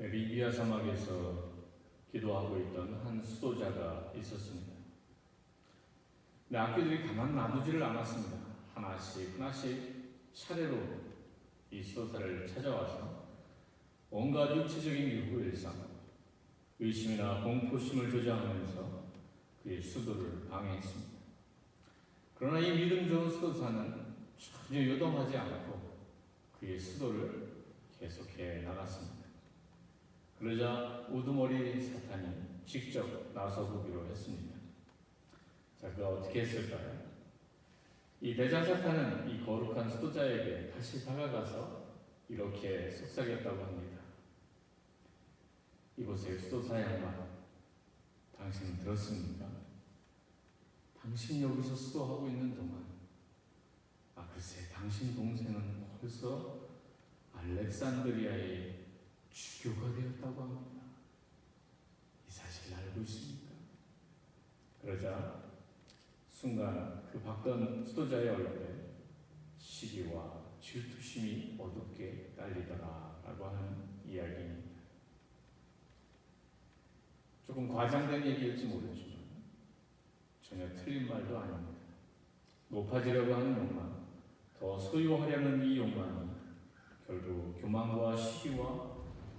리비아 사막에서 기도하고 있던 한 수도자가 있었습니다. 악귀들이 가만 놔두지를 않았습니다. 하나씩 차례로 이 수도자를 찾아와서 온갖 육체적인 유혹을 일삼 의심이나 공포심을 조장하면서 그의 수도를 방해했습니다. 그러나 이 믿음 좋은 수도사는 전혀 요동하지 않고 그의 수도를 계속해 나갔습니다. 그러자 우두머리 사탄이 직접 나서보기로 했습니다. 자, 그가 어떻게 했을까요? 이 대장 사탄은 이 거룩한 수도자에게 다시 다가가서 이렇게 속삭였다고 합니다. 이곳의 수도사 양반, 당신은 들었습니까? 당신 여기서 수도하고 있는 동안 글쎄 당신 동생은 벌써 알렉산드리아의 주교가 되었다고 합니다. 이 사실을 알고 있습니까? 그러자 순간 그 받던 수도자의 얼굴에 시기와 질투심이 어둡게 깔리더라라고 하는 이야기입니다. 조금 과장된 얘기일지 모르지만 전혀 틀린 말도 아닙니다. 높아지려고 하는 욕망, 더 소유하려는 이 욕망이 결국 교만과 시기와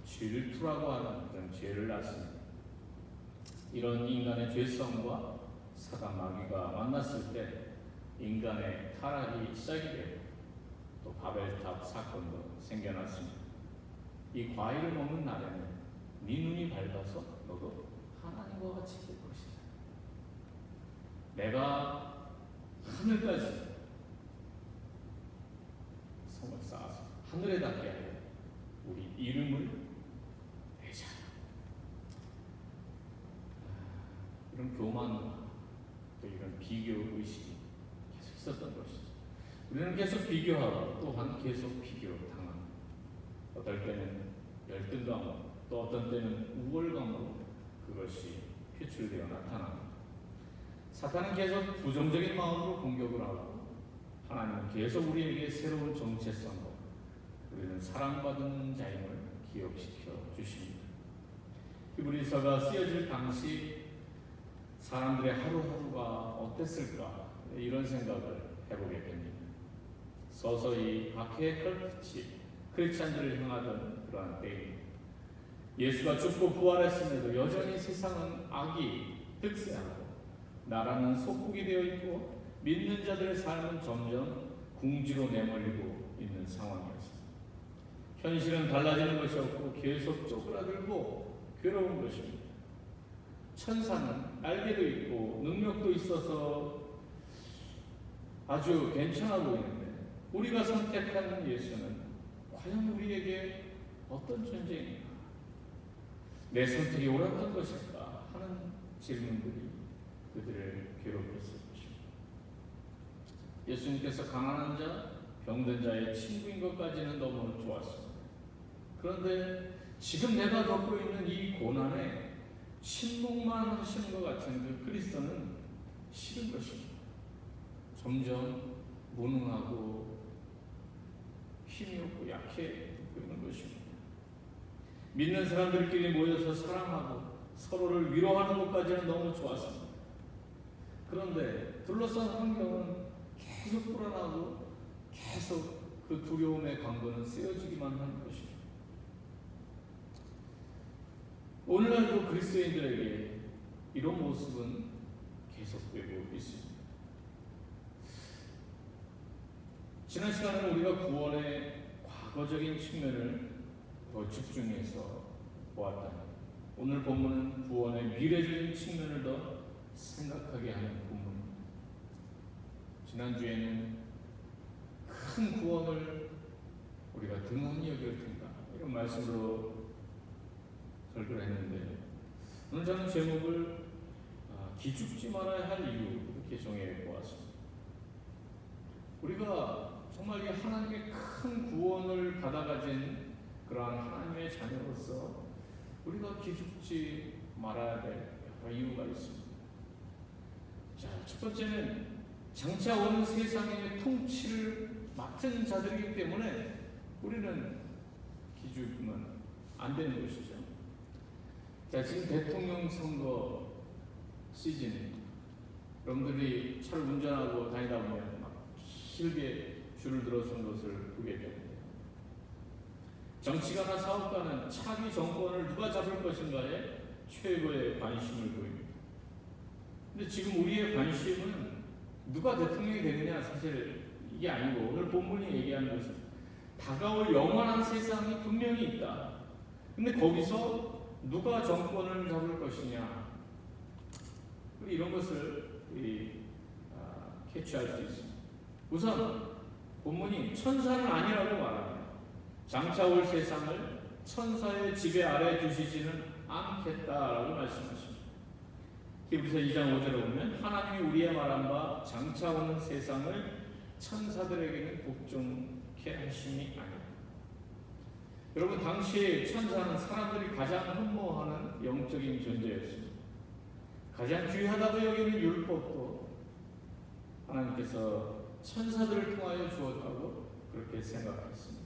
질투라고 하는 그런 죄를 낳습니다. 이런 인간의 죄성과 사단 마귀가 만났을 때 인간의 타락이 시작이 되고 또 바벨탑 사건도 생겨났습니다. 이 과일을 먹는 날에는 네 눈이 밝아서 너도 하나님과 같이 될 것이다. 내가 하늘까지 성을 쌓아서 하늘에 닿게 하여 우리 이름을 내자. 이런 교만과 또 이런 비교 의식이 계속 있었던 것이죠. 우리는 계속 비교하고 또한 계속 비교당합니다. 어떨 때는 열등감, 또 어떤 때는 우월감으로 그것이 표출되어 나타납니다. 사탄은 계속 부정적인 마음으로 공격을 하고 하나님은 계속 우리에게 새로운 정체성과 우리는 사랑받은 자임을 기억시켜 주십니다. 히브리서가 쓰여질 당시 사람들의 하루하루가 어땠을까 이런 생각을 해보게 됩니다. 서서히 박해의 컬빛이 크리스찬들을 향하던 그러한 때입니다. 예수가 죽고 부활했음에도 여전히 세상은 악이 득세하고 나라는 속국이 되어 있고 믿는 자들의 삶은 점점 궁지로 내몰리고 있는 상황이었습니다. 현실은 달라지는 것이 없고 계속 쪼그라들고 괴로운 것입니다. 천사는 날개도 있고 능력도 있어서 아주 괜찮아 보이는데 우리가 선택한 예수는 과연 우리에게 어떤 존재인가? 내 선택이 옳았던 것일까? 하는 질문들이 그들을 괴롭혔을 것입니다. 예수님께서 가난한 자, 병든 자의 친구인 것까지는 너무 좋았습니다. 그런데 지금 내가 겪고 있는 이 고난에 침묵만 하시는 것 같은 그 그리스도는 싫은 것입니다. 점점 무능하고 힘이 없고 약해 보이는 것입니다. 믿는 사람들끼리 모여서 사랑하고 서로를 위로하는 것까지는 너무 좋았습니다. 그런데 둘러싼 환경은 계속 불안하고 계속 그 두려움의 강도는 쓰여지기만 하는 것입니다. 오늘날도 그리스도인들에게 이런 모습은 계속되고 있습니다. 지난 시간에는 우리가 구원의 과거적인 측면을 더 집중해서 보았다면 오늘 본문은 구원의 미래적인 측면을 더 생각하게 하는 본문입니다. 지난주에는 큰 구원을 우리가 등한히 여길 텐가 이런 말씀으로 설교를 했는데 오늘 저는 제목을 기죽지 말아야 할 이유 이렇게 정해 보았습니다. 우리가 정말 이 하나님의 큰 구원을 받아가진 그러한 하나님의 자녀로서 우리가 기죽지 말아야 될 여러 이유가 있습니다. 자, 첫 번째는 장차 오는 세상의 통치를 맡은 자들이기 때문에 우리는 기죽으면 안 되는 것이죠. 자, 지금 대통령 선거 시즌, 여러분들이 차를 운전하고 다니다 보면 막 길게 줄을 들어서는 것을 보게 됩니다. 정치가나 사업가는 차기 정권을 누가 잡을 것인가에 최고의 관심을 보입니다. 근데 지금 우리의 관심은 누가 대통령이 되느냐, 사실 이게 아니고, 오늘 본문이 얘기하는 것은 다가올 영원한 세상이 분명히 있다. 근데 거기서 누가 정권을 잡을 것이냐, 이런 것을 캐치할 수 있습니다. 우선 본문이 천사는 아니라고 말합니다. 장차 올 세상을 천사의 지배 아래 두시지는 않겠다라고 말씀하십니다. 히브리서 2장 5절에 보면 하나님이 우리의 말한 바 장차 오는 세상을 천사들에게는 복종케 하심이 아니라. 여러분, 당시에 천사는 사람들이 가장 흠모하는 영적인 존재였습니다. 가장 귀하다고 여기는 율법도 하나님께서 천사들을 통하여 주었다고 그렇게 생각했습니다.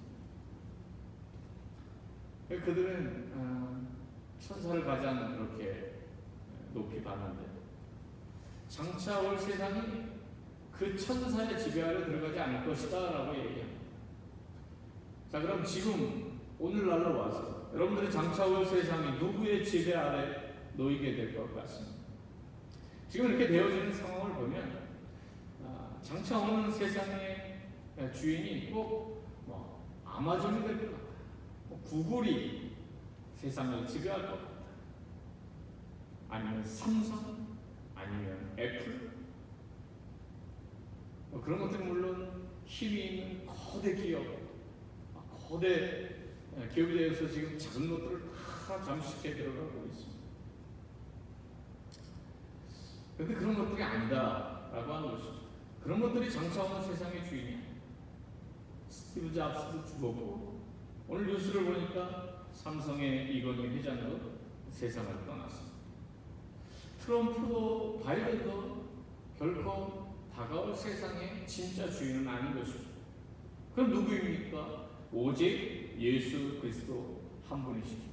그들은 천사를 가장 그렇게 높이 봤는데, 장차 올 세상이 그 천사의 지배 아래 들어가지 않을 것이다 라고 얘기합니다. 자, 그럼 지금 오늘날로 와서 여러분들이 장차 올 세상이 누구의 지배 아래 놓이게 될 것 같습니다. 지금 이렇게 되어지는 상황을 보면 장차 오는 세상의 주인이 꼭 아마존이 될 것 같다, 구글이 세상을 지배할 것 같다, 아니면 삼성, 아니면 애플, 그런 것들은 물론 힘이 있는 거대 기업, 거대 기업에 대해서 지금 작은 것들을 다 잠식해 들어가고 있습니다. 그런데 그런 것들이 아니다라고 하는 것이죠. 그런 것들이 장차 오는 세상의 주인이야. 스티브 잡스도 죽었고, 오늘 뉴스를 보니까 삼성의 이건희 회장도 세상을 떠났습니다. 트럼프도 바이든도 결코 다가올 세상의 진짜 주인은 아닌 것입니다. 그럼 누구입니까? 오직 예수 그리스도 한 분이십니다.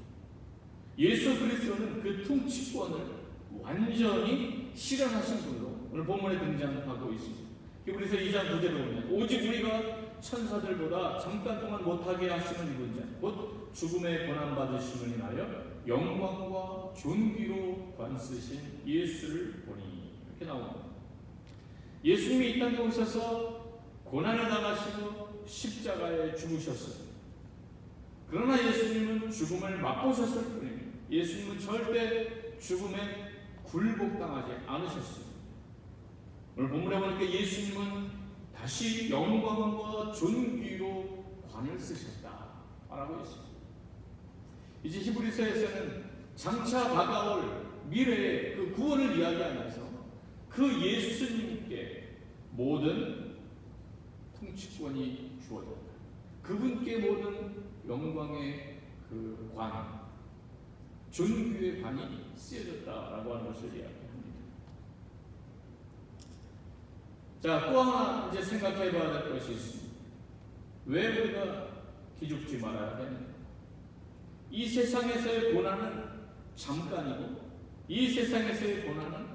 예수 그리스도는 그 통치권을 완전히 실현하신 분으로 오늘 본문에 등장하고 있습니다. 히브리서 2장 9절에 보면 오직 우리가 천사들보다 잠깐 동안 못하게 하시는 이분 자, 곧 죽음의 고난받으심을 인하여 영광과 존귀로 관쓰신 예수를 보니, 이렇게 나옵니다. 예수님이 이 땅에 오셔서 고난을 당하시고 십자가에 죽으셨습니다. 그러나 예수님은 죽음을 맛보셨을 뿐입니다. 예수님은 절대 죽음에 굴복당하지 않으셨습니다. 오늘 본문에 보니까 예수님은 다시 영광과 존귀로 관을 쓰셨다라고 했습니다. 이제 히브리서에서는 장차 다가올 미래의 그 구원을 이야기하면서 그 예수님께 모든 통치권이 주어졌다. 그분께 모든 영광의 그 관, 존귀의 관이 쓰여졌다라고 하는 것을 이야기합니다. 자, 또 하나 이제 생각해 봐야 될 것이 있습니다. 왜 우리가 기죽지 말아야 되는가? 이 세상에서의 고난은 잠깐이고, 이 세상에서의 고난은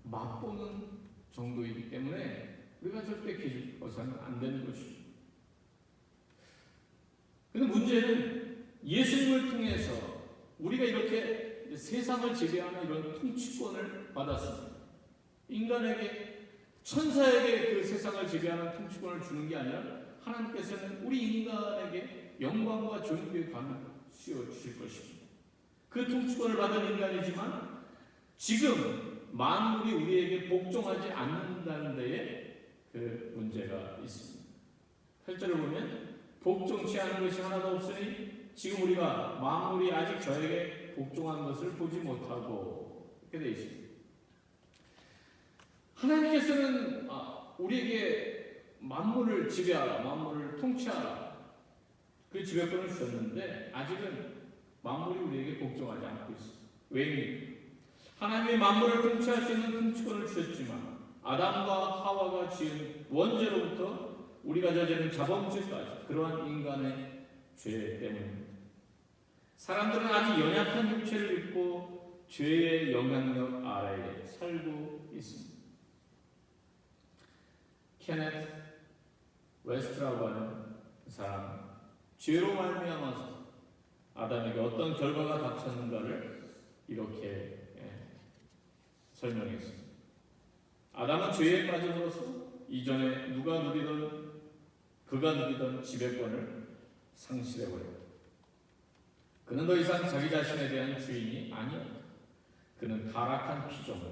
맛보는 정도이기 때문에 우리가 절대 기죽어서는 안 되는 것이죠. 그런데 문제는 예수님을 통해서 우리가 이렇게 세상을 지배하는 이런 통치권을 받았습니다. 인간에게, 천사에게 그 세상을 지배하는 통치권을 주는 게 아니라 하나님께서는 우리 인간에게 영광과 존귀의 관을 씌워주실 것입니다. 그 통치권을 받은 인간이지만 지금 만물이 우리에게 복종하지 않는다는 데에 그 문제가 있습니다. 8절을 보면 복종치 않은 것이 하나도 없으니 지금 우리가 만물이 아직 저에게 복종한 것을 보지 못하고, 이렇게 되어 있습니다. 하나님께서는 우리에게 만물을 지배하라, 만물을 통치하라, 그 지배권을 주셨는데 아직은 만물이 우리에게 복종하지 않고 있습니다. 왜입니까? 하나님이 만물을 통치할 수 있는 통치권을 주셨지만 아담과 하와가 지은 원죄로부터 우리가 저지른 자범죄까지, 그러한 인간의 죄 때문입니다. 사람들은 아주 연약한 육체를 입고 죄의 영향력 아래에 살고 있습니다. 케네트 웨스트라고 하는 사람, 죄로 말미암아서 아담에게 어떤 결과가 닥쳤는가를 이렇게 설명했습니다. 아담은 죄에 빠짐으로써 이전에 그가 누리던 지배권을 상실해버렸다. 그는 더 이상 자기 자신에 대한 주인이 아니었다. 그는 타락한 피조물,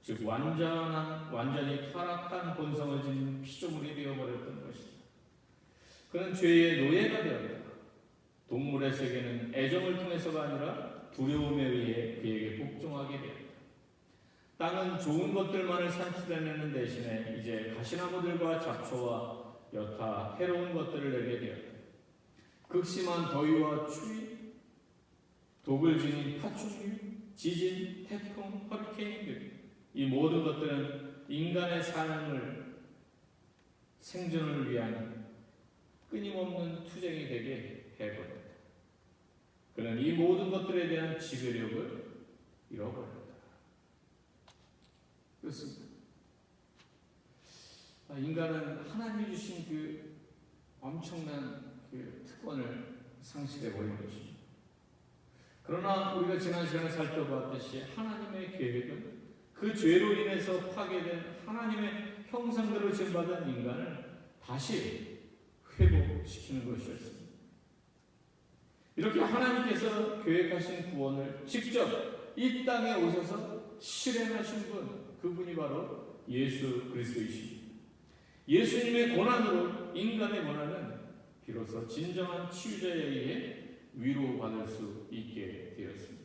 즉 완전히 타락한 본성을 지닌 피조물이 되어버렸던 것이다. 그는 죄의 노예가 되었다. 동물의 세계는 애정을 통해서가 아니라 두려움에 의해 그에게 복종하게 되었다. 땅은 좋은 것들만을 산출해내는 대신에 이제 가시나무들과 잡초와 여타 해로운 것들을 내게 되었다. 극심한 더위와 추위, 독을 지닌 파충류, 지진, 태풍, 허리케인들, 이 모든 것들은 인간의 생존을 위한 끊임없는 투쟁이 되게 해버렸다. 그는 이 모든 것들에 대한 지배력을 잃어버렸다. 그렇습니다. 인간은 하나님이 주신 그 엄청난 그 특권을 상실해버린 것입니다. 그러나 우리가 지난 시간에 살펴보았듯이 하나님의 계획은 그 죄로 인해서 파괴된 하나님의 형상대로 지음받은 인간을 다시 회복시키는 것이었습니다. 이렇게 하나님께서 계획하신 구원을 직접 이 땅에 오셔서 실행하신 분, 그분이 바로 예수 그리스도이십니다. 예수님의 고난으로 인간의 고난은 비로소 진정한 치유자에 의해 위로받을 수 있게 되었습니다.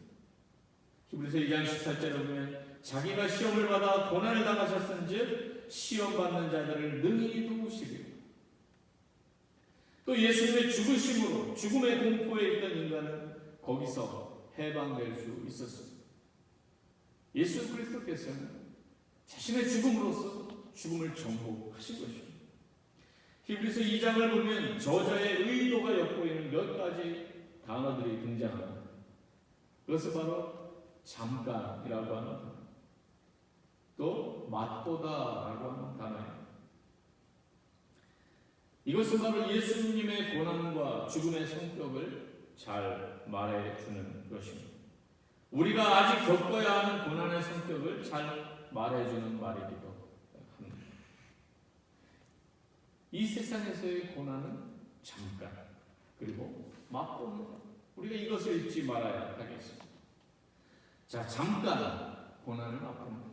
히브리서 2장 18절에 보면 자기가 시험을 받아 고난을 당하셨은즉 시험 받는 자들을 능히 도우시리라. 또 예수님의 죽으심으로 죽음의 공포에 있던 인간은 거기서 해방될 수 있었습니다. 예수 그리스도께서는 자신의 죽음으로써 죽음을 정복하신 것입니다. 히브리서 2장을 보면 저자의 의도가 엿보이는 몇 가지 단어들이 등장합니다. 그것은 바로 잠깐이라고 하는 단어, 또 맛보다라고 하는 단어입니다. 이것은 바로 예수님의 고난과 죽음의 성격을 잘 말해주는 것입니다. 우리가 아직 겪어야 하는 고난의 성격을 잘 말해주는 말이기도 합니다. 이 세상에서의 고난은 잠깐, 그리고 맛보는 것, 우리가 이것을 잊지 말아야 하겠습니다. 자, 잠깐 고난을 맛봅니다.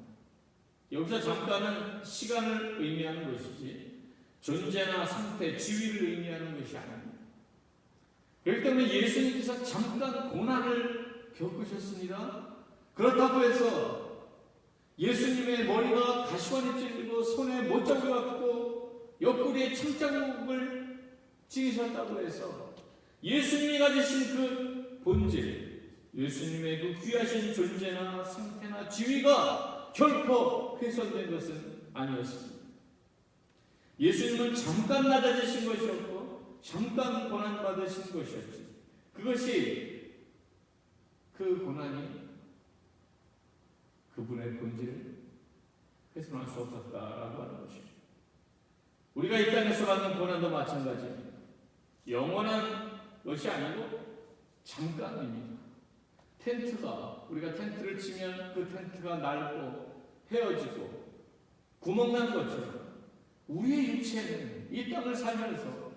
여기서 잠깐은 시간을 의미하는 것이지 존재나 상태, 지위를 의미하는 것이 아닙니다. 그렇기 때문에 예수님께서 잠깐 고난을 겪으셨습니다. 그렇다고 해서 예수님의 머리가 가시관이 찔리고 손에 못자국이 왔고 옆구리에 창자국을 찍으셨다고 해서 예수님이 가지신 그 본질, 예수님의 그 귀하신 존재나 상태나 지위가 결코 훼손된 것은 아니었습니다. 예수님은 잠깐 낮아지신 것이었고 잠깐 고난받으신 것이었지. 그것이 그 고난이 그분의 본질을 훼손할 수 없었다라고 하는 것입니다. 우리가 이 땅에서 받는 고난도 마찬가지입니다. 영원한 것이 아니고 잠깐입니다. 우리가 텐트를 치면 그 텐트가 낡고 헤어지고 구멍난 것처럼 우리의 육체는 이 땅을 살면서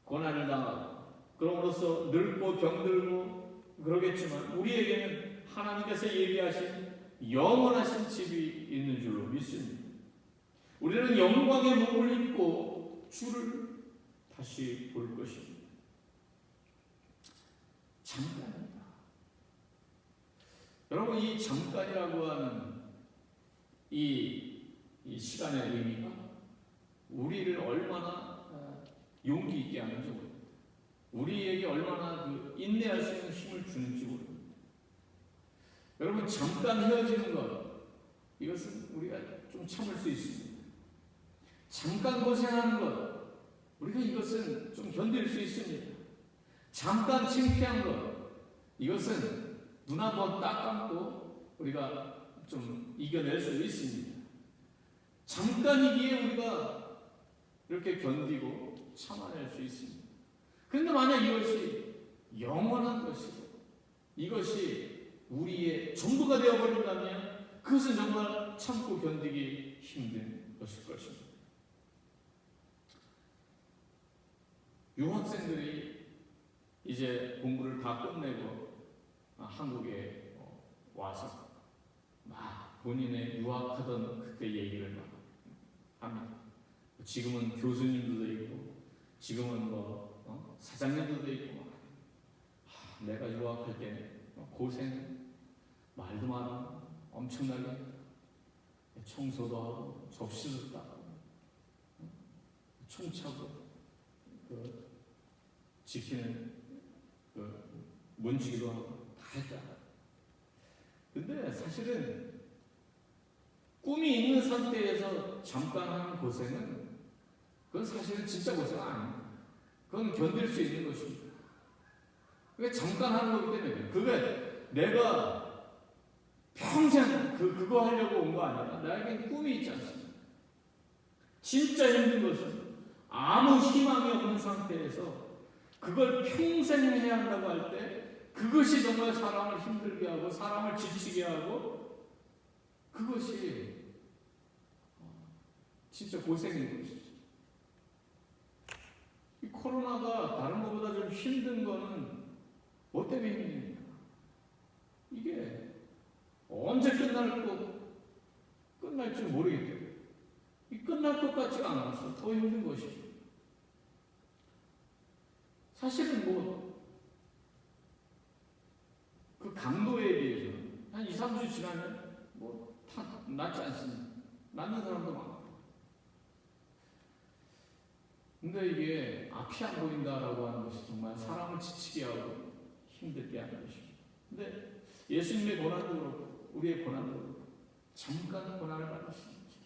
고난을 당하고 그럼으로써 늙고 병들고 그러겠지만 우리에게는 하나님께서 예비하신 영원하신 집이 있는 줄로 믿습니다. 우리는 영광의 몸을 입고 주를 다시 볼 것입니다. 잠깐입니다. 여러분, 이 잠깐이라고 하는 이 시간의 의미가 우리를 얼마나 용기 있게 하는지 모릅니다. 우리에게 얼마나 인내할 수 있는 힘을 주는지 모릅니다. 여러분, 잠깐 헤어지는 것, 이것은 우리가 좀 참을 수 있습니다. 잠깐 고생하는 것, 우리가 이것은 좀 견딜 수 있습니다. 잠깐 창피한 것, 이것은 눈 한번 딱 감고 우리가 좀 이겨낼 수 있습니다. 잠깐이기에 우리가 이렇게 견디고 참아낼 수 있습니다. 그런데 만약 이것이 영원한 것이고 이것이 우리의 전부가 되어버린다면 그것은 정말 참고 견디기 힘든 것일 것입니다. 유학생들이 이제 공부를 다 끝내고 한국에 와서 막 본인의 유학하던 그때 얘기를 막 합니다. 지금은 교수님들도 있고 지금은 사장님들도 있고 내가 유학할 때 고생 말도 많아 엄청나게 청소도 하고 접시도 따고 총 차고 지키는 문지기도 하고 다 했다. 근데 사실은 꿈이 있는 상태에서 잠깐 하는 고생은 그건 사실은 진짜 고생 아닙니다. 그건 견딜 수 있는 것입니다. 그게 잠깐 하는 거기 때문에 그게 내가 평생 그거 하려고 온 거 아니라 나에겐 꿈이 있지 않습니까? 진짜 힘든 것은 아무 희망이 없는 상태에서 그걸 평생 해야 한다고 할 때 그것이 정말 사람을 힘들게 하고 사람을 지치게 하고 그것이 진짜 고생인 것이죠. 이 코로나가 다른 것보다 좀 힘든 거는 뭐 때문에 힘듭니까? 이게 언제 끝날지 모르겠대요. 이 끝날 것 같지가 않아서 더 힘든 것이죠. 사실은 그 강도에 비해서 한 2, 3주 지나면 다 낫지 않습니다. 낫는 사람도 많고. 근데 이게 앞이 안 보인다라고 하는 것이 정말 사람을 지치게 하고 힘들게 하는 것입니다. 근데 예수님의 고난도 그렇고 우리의 고난도 그렇고 잠깐 고난을 받으시는 거죠.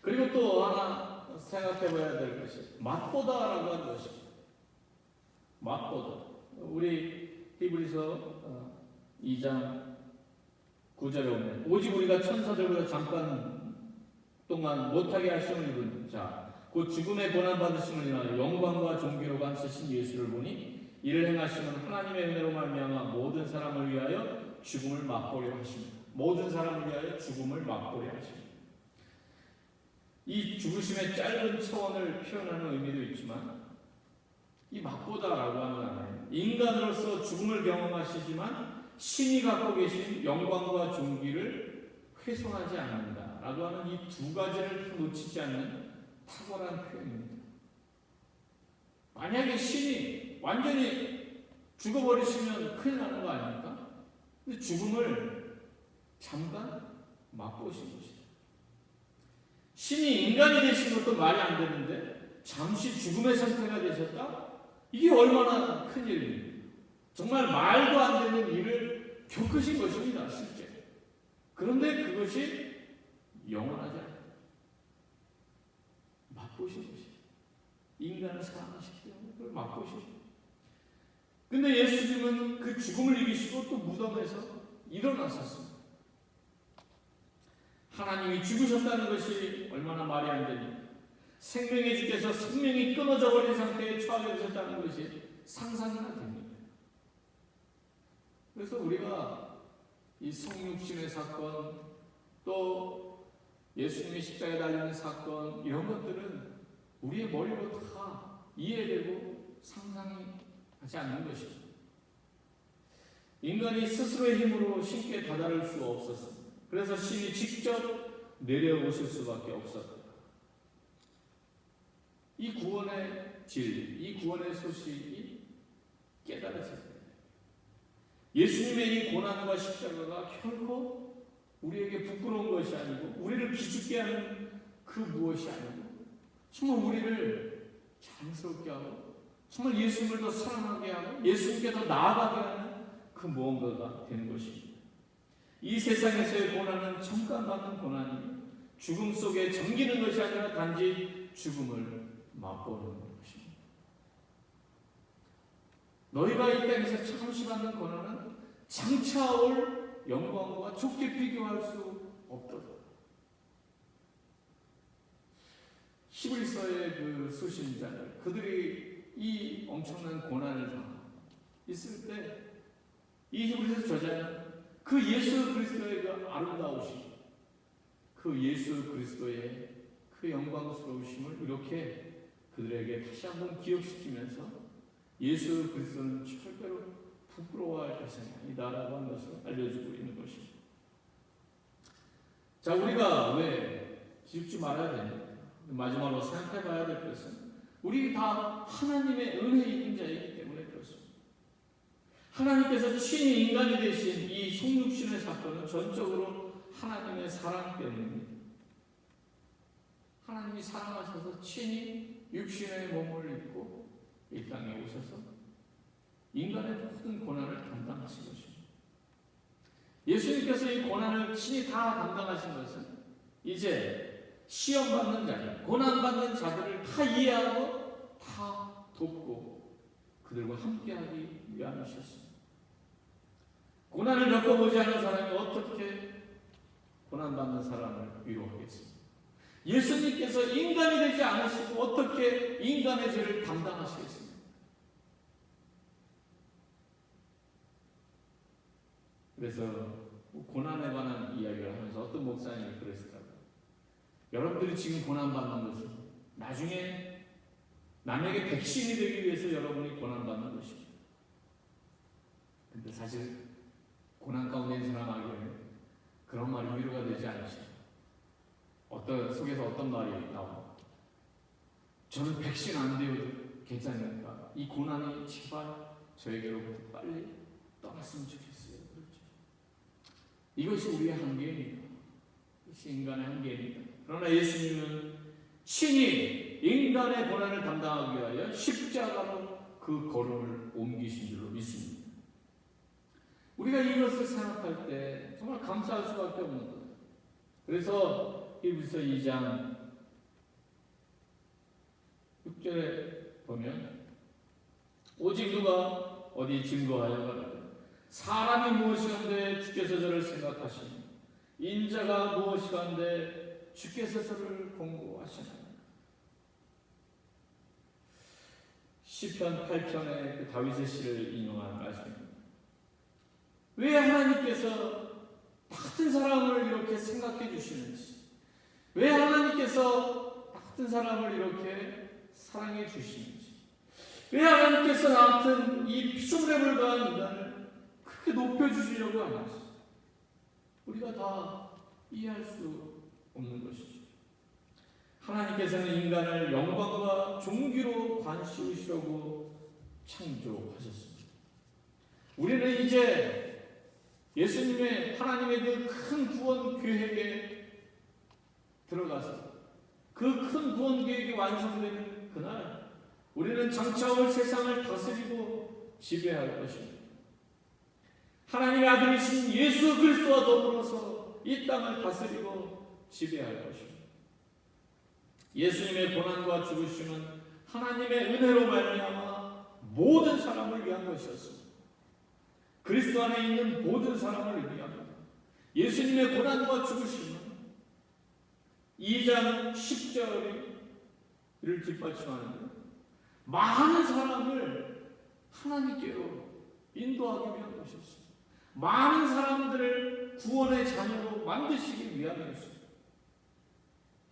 그리고 또 하나 생각해 봐야 될 것이 맛보다라고 하는 것입니다. 맛보다. 우리 히브리서 2장 9절에 보면 오직 우리가 천사들보다 잠깐 동안 못하게 하심을 입은 자 곧 죽음의 고난 받으심을 인하여 영광과 존귀로가 쓰신 예수를 보니 이를 행하시면 하나님의 은혜로 말미암아 모든 사람을 위하여 죽음을 맛보려 하십니다. 모든 사람을 위하여 죽음을 맛보려 하십니다. 이 죽으심의 짧은 차원을 표현하는 의미도 있지만 이 맛보다라고 하는 단어는 인간으로서 죽음을 경험하시지만 신이 갖고 계신 영광과 존귀를 훼손하지 않는다라고 하는 이 두 가지를 놓치지 않는 탁월한 표현입니다. 만약에 신이 완전히 죽어버리시면 큰일 나는 거 아닙니까? 근데 죽음을 잠깐 맛보신 것이다. 신이 인간이 되신 것도 말이 안 되는데 잠시 죽음의 상태가 되셨다? 이게 얼마나 큰 일입니까? 정말 말도 안 되는 일을 겪으신 것입니다, 실제. 그런데 그것이 영원하지 않아요. 맛보신 것이에요. 인간을 사랑하시기 때문에 그걸 맛보시죠. 근데 예수님은 그 죽음을 이기시고 또 무덤에서 일어나셨습니다. 하나님이 죽으셨다는 것이 얼마나 말이 안 됩니까? 생명의 주께서 생명이 끊어져 버린 상태에 처하게 되셨다는 것이 상상이나 됩니다. 그래서 우리가 이 성육신의 사건 또 예수님의 십자가에 달리는 사건 이런 것들은 우리의 머리로 다 이해되고 상상이 하지 않는 것입니다. 인간이 스스로의 힘으로 신께 다다를 수 없었습니다. 그래서 신이 직접 내려오실 수밖에 없었다. 이 구원의 진리, 이 구원의 소식이 깨달아질 때 예수님의 이 고난과 십자가가 결코 우리에게 부끄러운 것이 아니고 우리를 기죽게 하는 그 무엇이 아니고 정말 우리를 자랑스럽게 하고 정말 예수님을 더 사랑하게 하고 예수님께 더 나아가게 하는 그 무언가가 되는 것입니다. 이 세상에서의 고난은 잠깐 받는 고난이며 죽음 속에 잠기는 것이 아니라 단지 죽음을 맛보는 것입니다. 너희가 이 땅에서 잠시 받는 고난은 장차 올 영광과 좋게 비교할 수 없도다. 히브리서의 그 수신자들, 그들이 이 엄청난 고난을 당하고 있을 때 이 히브리서 저자는 그 예수 그리스도의 그 아름다우심, 그 예수 그리스도의 그 영광스러우심을 이렇게 그들에게 다시 한번 기억시키면서 예수 그리스도는 절대로 부끄러워할 대상이 아니다라고 하는 것을 알려주고 있는 것입니다. 자, 우리가 왜 기죽지 말아야 됩니까? 마지막으로 생각해 봐야 될 것은 우리 다 하나님의 은혜 입은 자이기 때문에 그렇습니다. 하나님께서 친히 인간이 되신 이 성육신의 사건은 전적으로 하나님의 사랑 때문입니다. 하나님이 사랑하셔서 친히 육신의 몸을 입고 이 땅에 오셔서 인간의 모든 고난을 담당하신 것입니다. 예수님께서 이 고난을 친히 다 담당하신 것은 이제 시험받는 자들, 고난받는 자들을 다 이해하고 다 돕고 그들과 함께하기 위함이셨습니다. 고난을 겪어보지 않은 사람이 어떻게 고난받는 사람을 위로하겠습니까? 예수님께서 인간이 되지 않으시고 어떻게 인간의 죄를 담당하시겠습니까? 그래서 고난에 관한 이야기를 하면서 어떤 목사님이 그랬더라고요. 여러분들이 지금 고난받는 것은 나중에 남에게 백신이 되기 위해서 여러분이 고난받는 것입니다. 근데 사실 고난 가운데 있는 사람에게는 그런 말이 위로가 되지 않으시죠. 어떤 속에서 어떤 말이 나옵니까? 저는 백신 안 되어도 괜찮으니까 이 고난이 제발 저에게로부터 빨리 떠났으면 좋겠어요. 그렇죠? 이것이 우리의 한계입니다. 이것이 인간의 한계입니다. 그러나 예수님은 친히 인간의 고난을 담당하기 위하여 십자가로 그 걸음을 옮기신 줄로 믿습니다. 우리가 이것을 생각할 때 정말 감사할 수밖에 없는 거예요. 그래서 히브리서 2장 6절에 보면 오직 누가 어디 증거하여 가라되 사람이 무엇이간데 주께서 저를 생각하시니 인자가 무엇이간데 주께서 저를 공고하시나요? 시편 8편의 그 다윗의 시를 인용한 말씀입니다. 왜 하나님께서 같은 사람을 이렇게 생각해 주시는지, 왜 하나님께서 같은 사람을 이렇게 사랑해 주시는지, 왜 하나님께서 나 같은 이 피조물에 불과한 인간을 그렇게 높여주시려고 하는지 우리가 다 이해할 수 없는 것이죠. 하나님께서는 인간을 영광과 존귀로 관씌우시려고 창조하셨습니다. 우리는 이제 예수님의 하나님의 그 큰 구원 계획에 들어가서 그 큰 구원 계획이 완성되는 그날 우리는 장차 올 세상을 다스리고 지배할 것입니다. 하나님의 아들이신 예수 그리스도와 더불어서 이 땅을 다스리고 지배할 것입니다. 예수님의 고난과 죽으심은 하나님의 은혜로 말미암아 모든 사람을 위한 것이었습니다. 그리스도 안에 있는 모든 사람을 위합니다. 예수님의 고난과 죽으심은 2장 10절을 뒷받침하는데 많은 사람을 하나님께로 인도하기 위한 것이었습니다. 많은 사람들을 구원의 자녀로 만드시기 위함이었습니다.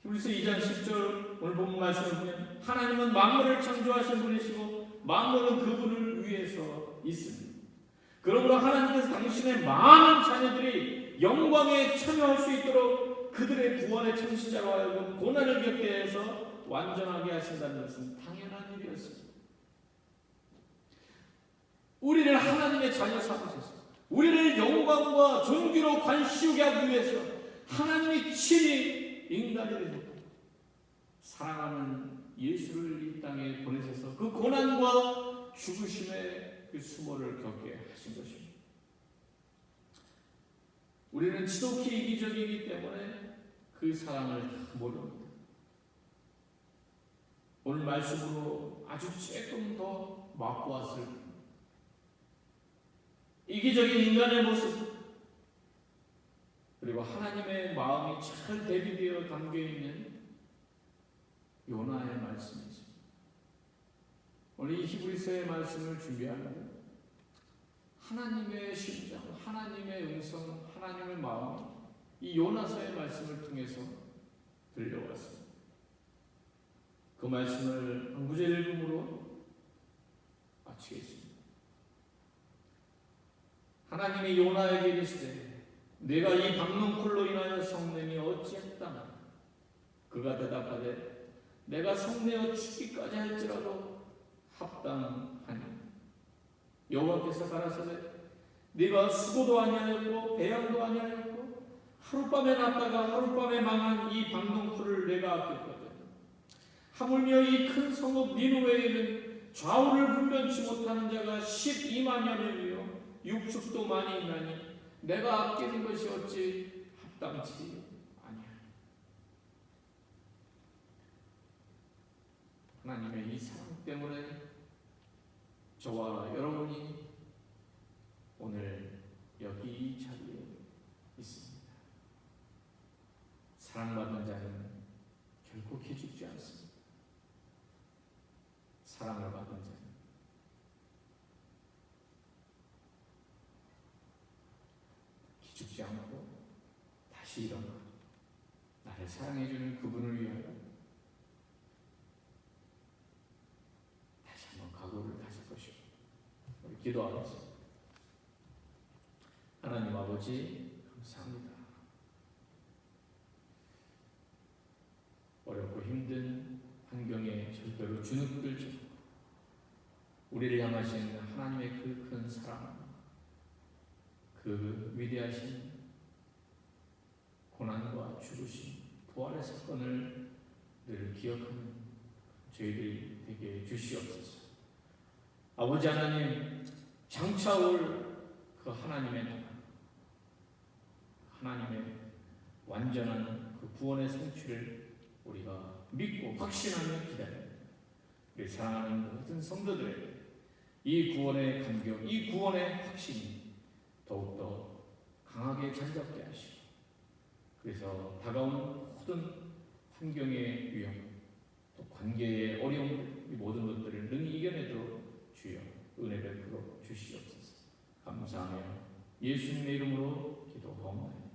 히브리서 2장 10절 오늘 본문 말씀을 보면 하나님은 만물을 창조하신 분이시고 만물은 그분을 위해서 있습니다. 그러므로 하나님께서 당신의 많은 자녀들이 영광에 참여할 수 있도록 그들의 구원의 창시자로 하여금 고난을 겪게 해서 완전하게 하신다는 것은 당연한 일이었습니다. 우리를 하나님의 자녀 삼으셔서 우리를 영광과 존귀로 관씌우게 하기 위해서 하나님이 친히 인간이 되셨고 사랑하는 예수를 이 땅에 보내셔서 그 고난과 죽으심의 그 수모를 겪게 하신 것입니다. 우리는 지독히 이기적이기 때문에 그 사랑을 모릅니다. 오늘 말씀으로 아주 조금 더 맛보았을 이기적인 인간의 모습, 그리고 하나님의 마음이 잘 대비되어 담겨있는 요나의 말씀이 있습니다. 오늘 이 히브리서의 말씀을 준비하는데 하나님의 심정, 하나님의 음성, 하나님의 마음, 이 요나서의 말씀을 통해서 들려왔습니다. 그 말씀을 한 구절 읽음으로 마치겠습니다. 하나님이 요나에게 이르시되 내가 이 박농쿨로 인하여 성냄이 어찌했다마 그가 대답하되 내가 성내어 죽기까지 할지라도 합당하니 여호와께서 가라사대 네가 수고도 아니하였고 배양도 아니하였고 하룻밤에 났다가 하룻밤에 망한 이 박농쿨을 내가 아꼈거든. 하물며 이 큰 성읍 니느웨에는 좌우를 분변치 못하는 자가 12만여 명이요 육축도 많이 있나니 내가 아끼는 것이 어찌 합당치 아니하니. 하나님의 이 사랑 때문에 저와 여러분이 오늘 여기 이 자리에 있습니다. 사랑받는 자는 결코 기죽지 않습니다. 사랑을 받는 자는 기죽지 않고 다시 일어나 나를 사랑해주는 그분을 위하여 다시 한번 각오를 다질 것입니다. 우리 기도하겠습니다. 하나님 아버지 감사합니다. 어렵고 힘든 환경에 절대로 주눅들지 않고 우리를 향하신 하나님의 그 큰 사랑, 그 위대하신 고난과 죽으심, 부활의 사건을 늘 기억하는 저희들이 되게 주시옵소서. 아버지 하나님, 장차 올 그 하나님의 나라, 하나님의 완전한 그 구원의 성취를 우리가 믿고 확신하며 기다립니다. 우리 사랑하는 모든 성도들에게 이 구원의 감격, 이 구원의 확신이 더욱더 강하게 자리잡게 하시고, 그래서 다가온 모든 환경의 위험, 또 관계의 어려움, 이 모든 것들을 능히 이겨내도록 주여 은혜 베풀어 주시옵소서. 감사하며 예수님의 이름으로 기도하옵나이다.